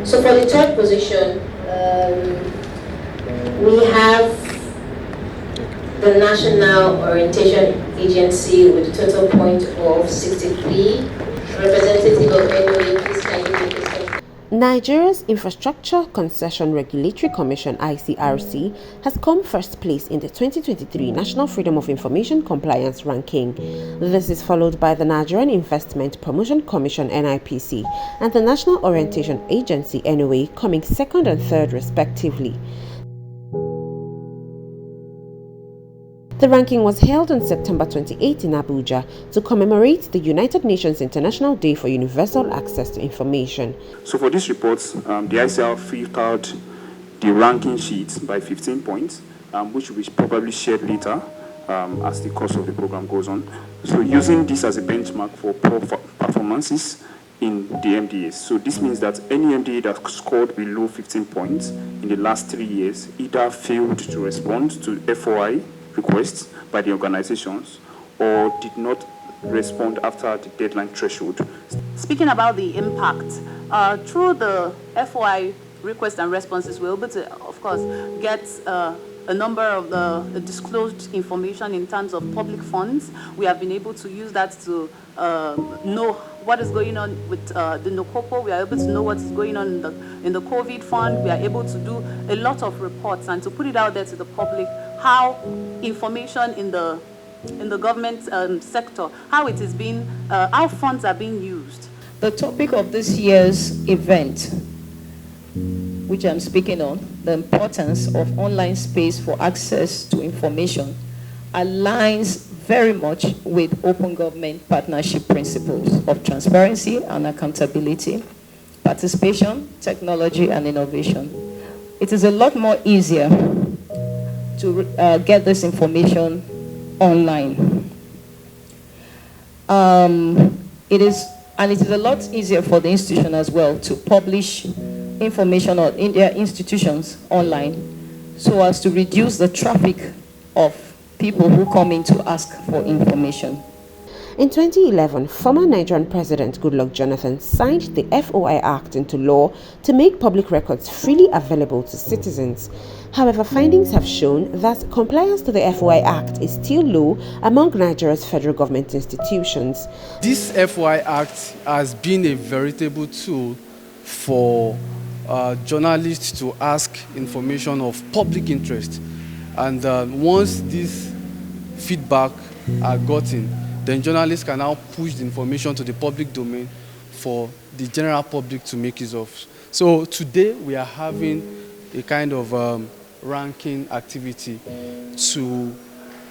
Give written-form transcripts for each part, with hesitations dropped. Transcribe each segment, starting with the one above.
So for the third position, we have the National Orientation Agency with a total point of 63. Representative of NOA, please can you make a statement? Nigeria's Infrastructure Concession Regulatory Commission (ICRC) has come first place in the 2023 National Freedom of Information Compliance Ranking. This is followed by the Nigerian Investment Promotion Commission (NIPC) and the National Orientation Agency (NOA) coming second and third respectively. The ranking was held on September 28 in Abuja to commemorate the United Nations International Day for Universal Access to Information. So for this report, the ICIR filtered the ranking sheet by 15 points, which will be probably shared later as the course of the program goes on. So using this as a benchmark for performances in the MDAs. So this means that any MDA that scored below 15 points in the last 3 years either failed to respond to FOI requests by the organizations or did not respond after the deadline threshold. Speaking about the impact, through the FOI requests and responses, we're able to, of course, get a number of the disclosed information in terms of public funds. We have been able to use that to know what is going on with the NOCOPO. We are able to know what is going on in the COVID fund. We are able to do a lot of reports and to put it out there to the public, how information in the government sector, how it is being, how funds are being used. The topic of this year's event, which I'm speaking on, the importance of online space for access to information, aligns very much with open government partnership principles of transparency and accountability, participation, technology, and innovation. It is a lot more easier to get this information online. It is a lot easier for the institution as well to publish information in their institutions online so as to reduce the traffic of people who come in to ask for information. In 2011, former Nigerian President Goodluck Jonathan signed the FOI Act into law to make public records freely available to citizens. However, findings have shown that compliance to the FOI Act is still low among Nigeria's federal government institutions. This FOI Act has been a veritable tool for journalists to ask information of public interest. And once this feedback are gotten, then journalists can now push the information to the public domain for the general public to make use of. So today we are having a kind of ranking activity to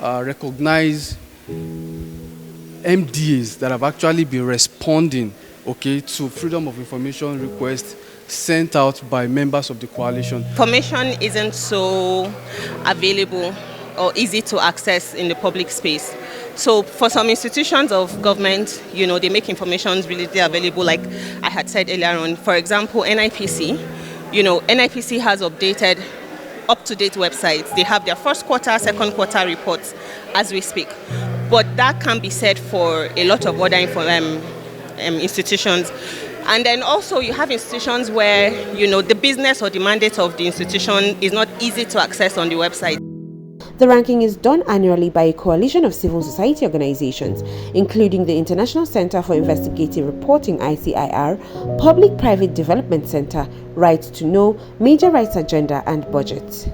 recognize MDAs that have actually been responding, to freedom of information requests sent out by members of the coalition. Information isn't so available or easy to access in the public space. So for some institutions of government, they make information really available, like I had said earlier on. For example, NIPC, NIPC has updated up-to-date websites. They have their first quarter, second quarter reports as we speak. But that can be said for a lot of other institutions. And then also you have institutions where, the business or the mandate of the institution is not easy to access on the website. The ranking is done annually by a coalition of civil society organizations, including the International Center for Investigative Reporting (ICIR), Public-Private Development Center, Right to Know, Major Rights Agenda, and BudgIT.